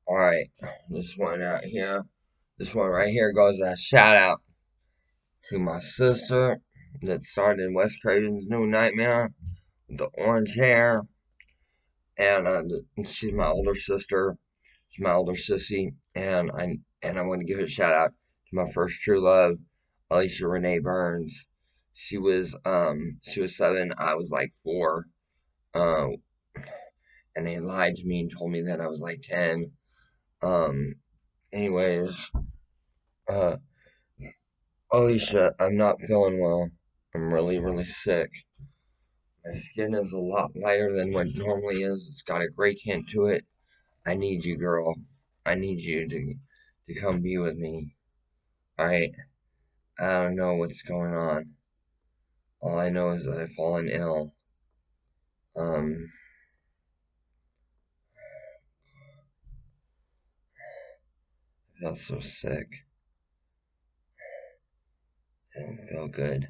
Alright, this one out here. This one right here goes as a shout out to my sister that started Wes Craven's New Nightmare with the orange hair. And she's my older sister. She's my older sissy. And I want to give a shout out to my first true love, Alicia Renee Burns. She was 7, I was like 4. Uh, and they lied to me and told me that I was like 10. Um, anyways, uh, Alicia, I'm not feeling well. I'm really, really sick. My skin is a lot lighter than what it normally is. It's got a gray tint to it. I need you, girl. I need you to come be with me. Alright? I don't know what's going on. All I know is that I've fallen ill. Um, I feel so sick. I don't feel good.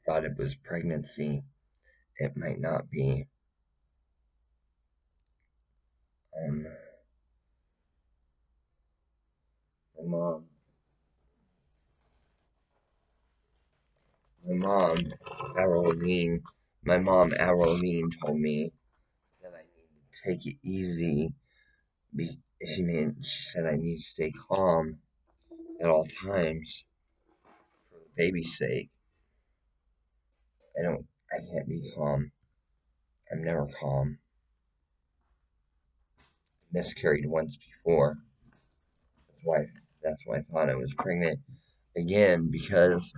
Thought it was pregnancy. It might not be. Um, my mom, my mom, Aroline, my mom, Aroline, told me that I need to take it easy. She said I need to stay calm at all times for the baby's sake. I can't be calm. I'm never calm. I miscarried once before. That's why, that's why I thought I was pregnant again because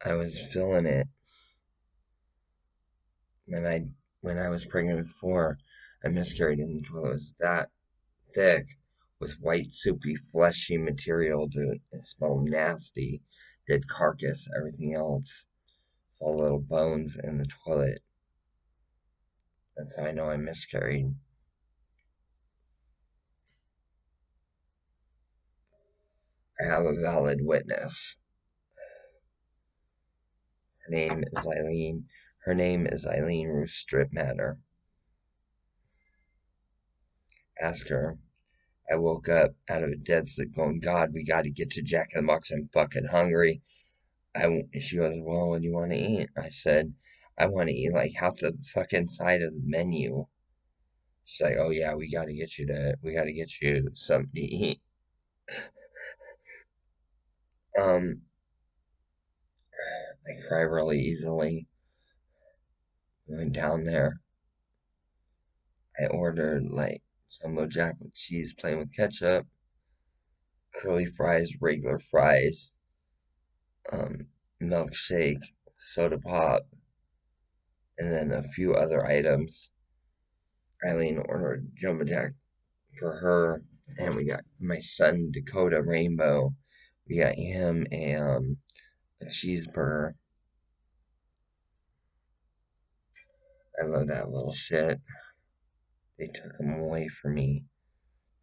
I was feeling it when I was pregnant before. I miscarried and the toilet was that thick with white, soupy, fleshy material. Dude, it smelled nasty. Dead carcass, everything else. All little bones in the toilet. That's how I know I miscarried. I have a valid witness. Her name is Eileen. Her name is Eileen Ruth Stripmatter. Ask her. I woke up out of a dead sleep going, God, we got to get to Jack in the Box. I'm fucking hungry. She goes, well, what do you want to eat? I said, I want to eat like half the fucking side of the menu. She's like, oh yeah, we got to get you something to eat. Um, I cry really easily. We went down there. I ordered like jumbo jack with cheese, plain with ketchup, curly fries, regular fries, um, milkshake, soda pop, and then a few other items. Eileen ordered jumbo jack for her, and we got my son Dakota Rainbow. We got him a cheeseburger. I love that little shit. They took him away from me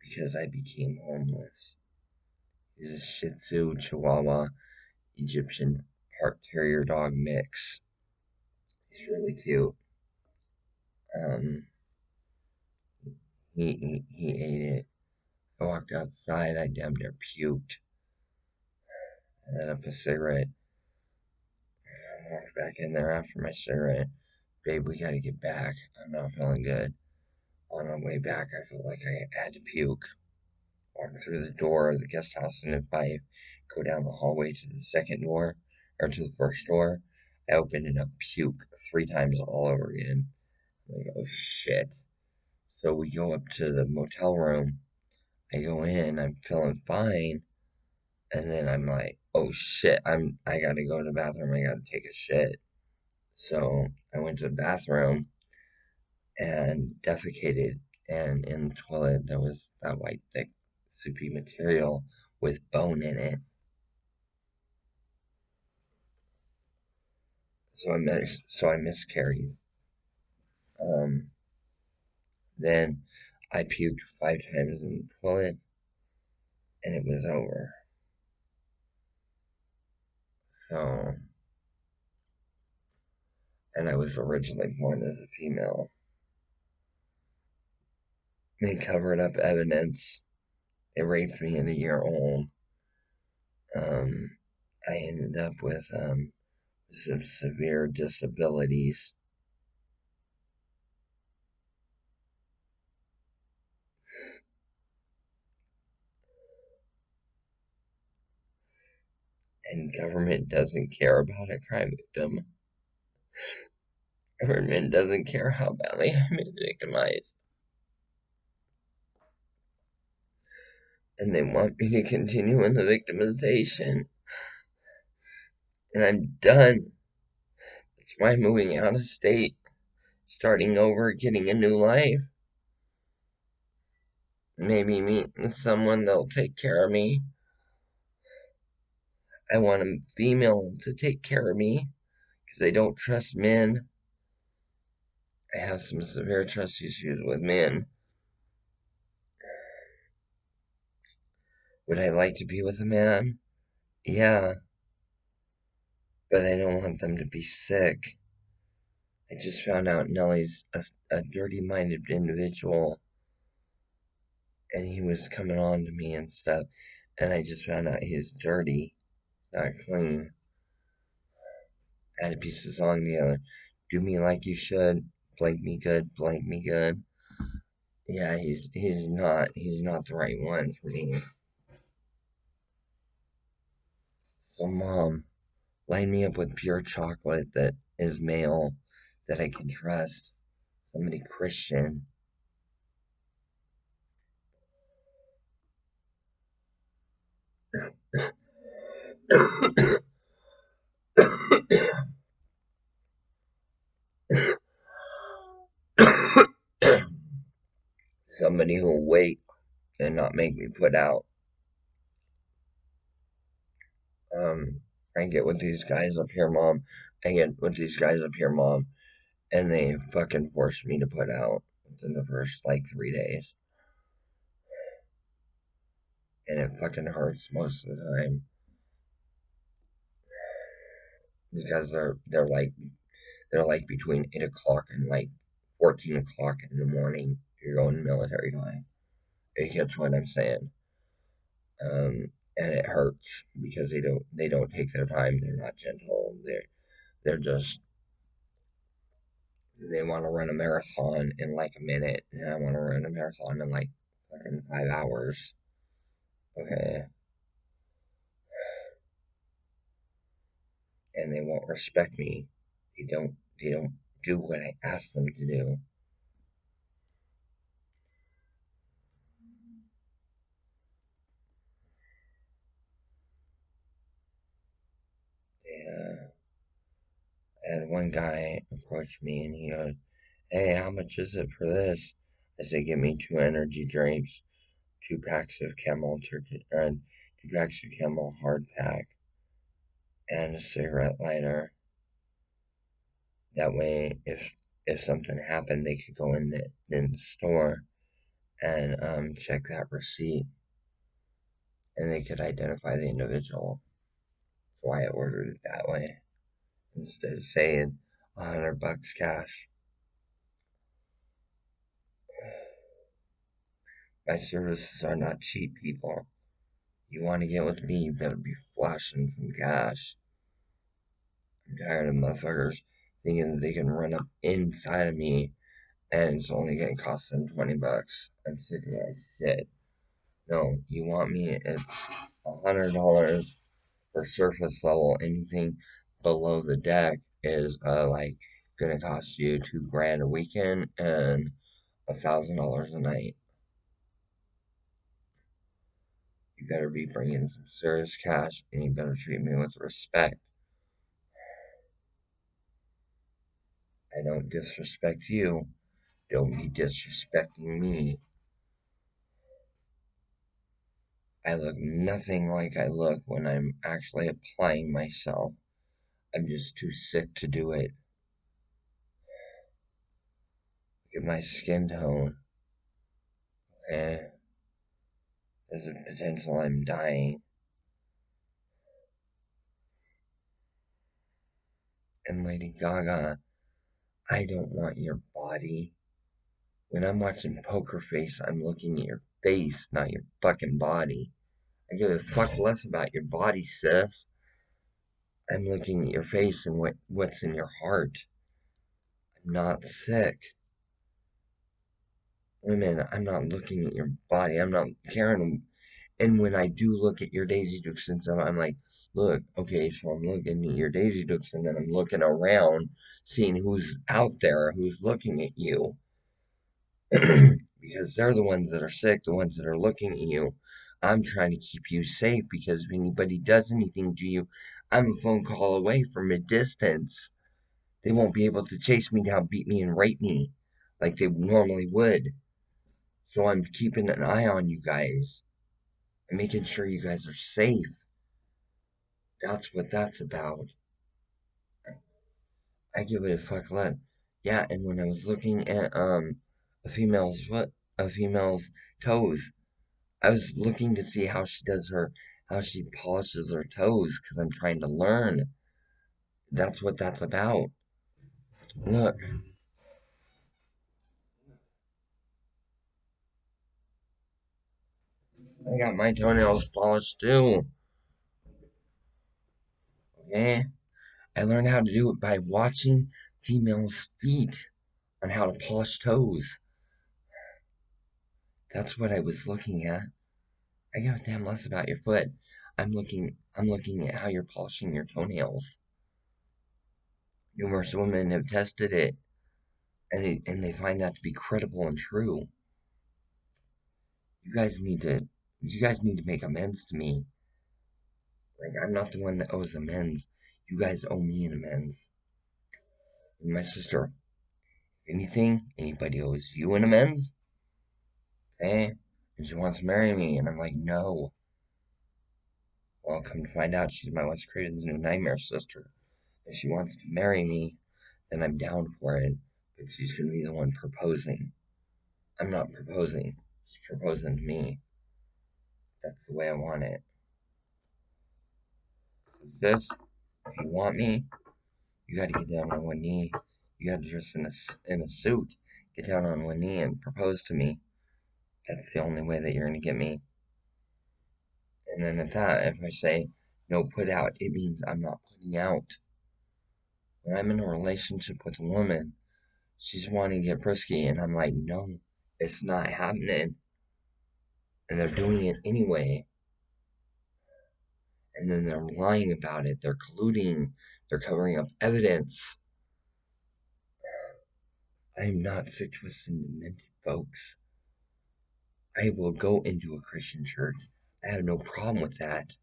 because I became homeless. He's a Shih Tzu, Chihuahua, Egyptian part terrier dog mix. He's really cute. Um, he ate it. I walked outside. I damn near puked. I lit up a cigarette. I walked back in there after my cigarette. Babe, we gotta get back. I'm not feeling good. On our way back, I felt like I had to puke. Walk through the door of the guest house, and if I go down the hallway to the second door, or to the first door, I open it up, puke 3 times all over again. I'm like, oh shit. So we go up to the motel room. I go in, I'm feeling fine, and then I'm like, oh shit, I gotta go to the bathroom, I gotta take a shit. So I went to the bathroom and defecated, and in the toilet there was that white, thick, soupy material with bone in it. So I miscarried. Um, then I puked 5 times in the toilet, and it was over. So, and I was originally born as a female. They covered up evidence. They raped me at a year old. I ended up with some severe disabilities. And government doesn't care about a crime victim. Government doesn't care how badly I'm victimized. And they want me to continue in the victimization. And I'm done. That's why I'm moving out of state, starting over, getting a new life. Maybe meeting someone that'll take care of me. I want a female to take care of me because I don't trust men. I have some severe trust issues with men. Would I like to be with a man? Yeah, but I don't want them to be sick. I just found out Nellie's a dirty-minded individual, and he was coming on to me and stuff, and I just found out he's dirty, not clean. I had a piece of song together. Do me like you should, blank me good, blank me good. Yeah, he's not the right one for me. So mom, line me up with pure chocolate that is male, that I can trust. Somebody Christian. Somebody who'll wait and not make me put out. Um, I get with these guys up here, mom. I get with these guys up here, mom, and they fucking forced me to put out within the first like 3 days. And it fucking hurts most of the time. Because they're like between 8 o'clock and like 14 o'clock in the morning. You're going military time. You catch what I'm saying? And it hurts because they don't take their time. They're not gentle. They're just they want to run a marathon in like a minute, and I want to run a marathon in like fucking 5 hours. Okay, and they won't respect me. They don't do what I ask them to do. Yeah, and one guy approached me and he goes, "Hey, how much is it for this?" I said, "Give me 2 energy drinks, 2 packs of Camel turkey, 2 packs of Camel hard pack, and a cigarette lighter. That way, if something happened, they could go in the store and check that receipt, and they could identify the individual." So I ordered it that way instead of saying $100 cash. My services are not cheap, people. You want to get with me, you better be flashing some cash. I'm tired of motherfuckers thinking they can run up inside of me and it's only gonna cost them $20. I'm sick of that shit. No, you want me, it's $100 for surface level. Anything below the deck is like gonna cost you $2 grand a weekend and $1,000 a night. You better be bringing some serious cash and you better treat me with respect. I don't disrespect you. Don't be disrespecting me. I look nothing like I look when I'm actually applying myself. I'm just too sick to do it. Look at my skin tone. Eh, there's a potential I'm dying. And Lady Gaga, I don't want your body When I'm watching Poker Face, I'm looking at your face, not your fucking body. I give a fuck less about your body, sis. I'm looking at your face and what's in your heart. I'm not sick. Women, I'm not looking at your body. I'm not caring. And when I do look at your Daisy Dukes and stuff, I'm like, look, okay, so I'm looking at your Daisy Dukes and then I'm looking around, seeing who's out there, who's looking at you. Because they're the ones that are sick, the ones that are looking at you. I'm trying to keep you safe because if anybody does anything to you, I'm a phone call away from a distance. They won't be able to chase me down, beat me, and rape me like they normally would. So I'm keeping an eye on you guys and making sure you guys are safe. That's what that's about. I give it a fuck less. Yeah, and when I was looking at a female's foot, a female's toes, I was looking to see how she polishes her toes, because I'm trying to learn. That's what that's about. Look, I got my toenails polished too. Okay? I learned how to do it by watching females' feet on how to polish toes. That's what I was looking at. I give a damn less about your foot. I'm looking at how you're polishing your toenails. Numerous women have tested it, and they find that to be credible and true. You guys need to you guys need to make amends to me. Like, I'm not the one that owes amends. You guys owe me an amends. And my sister, if anything, anybody owes you an amends, okay? And she wants to marry me, and I'm like, no. Well, come to find out, she's my Wes Craven's new nightmare sister. If she wants to marry me, then I'm down for it. But she's gonna be the one proposing. I'm not proposing. She's proposing to me. That's the way I want it. Sis, if you want me, you gotta get down on one knee. You gotta dress in a suit, get down on one knee, and propose to me. That's the only way that you're gonna get me. And then at that, if I say no put out, it means I'm not putting out. When I'm in a relationship with a woman, she's wanting to get frisky, and I'm like, no, it's not happening. And they're doing it anyway. And then they're lying about it. They're colluding. They're covering up evidence. I am not sick, twisted, and demented, folks. I will go into a Christian church. I have no problem with that.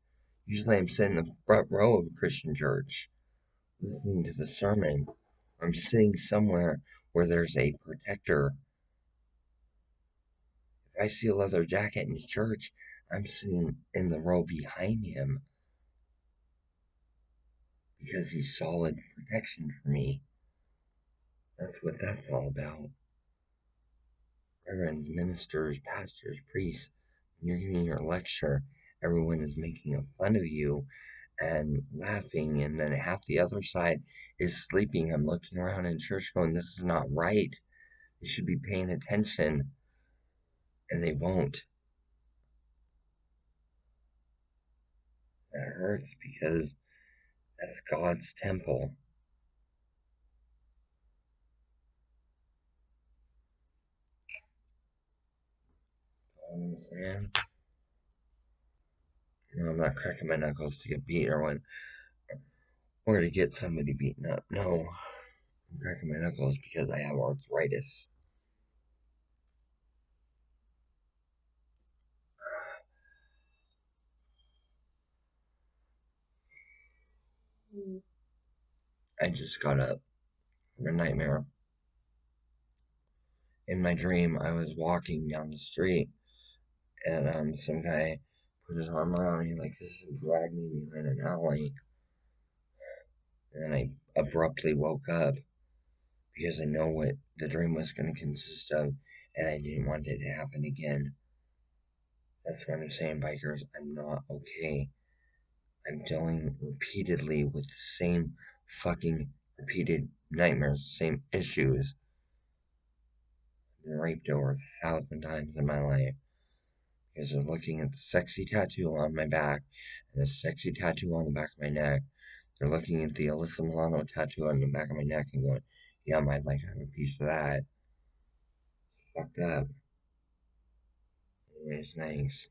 Usually I'm sitting in the front row of a Christian church, listening to the sermon. I'm sitting somewhere where there's a protector. If I see a leather jacket in church, I'm sitting in the row behind him because he's solid protection for me. That's what that's all about. Reverends, ministers, pastors, priests, when you're giving your lecture, everyone is making fun of you and laughing, and then half the other side is sleeping. I'm looking around in church going, this is not right. They should be paying attention, and they won't. That hurts because that's God's temple. You understand? No, I'm not cracking my knuckles to get beat or to get somebody beaten up. No, I'm cracking my knuckles because I have arthritis. I just got up from a nightmare. In my dream, I was walking down the street, and some guy put his arm around me like this and dragged me behind an alley. And I abruptly woke up because I know what the dream was going to consist of, and I didn't want it to happen again. That's what I'm saying, bikers. I'm not okay. I'm dealing repeatedly with the same fucking repeated nightmares, same issues. been raped over 1,000 times in my life. Because they're looking at the sexy tattoo on my back and the sexy tattoo on the back of my neck. They're looking at the Alyssa Milano tattoo on the back of my neck and going, yeah, I'd like to have a piece of that. Fucked up. Anyways, thanks.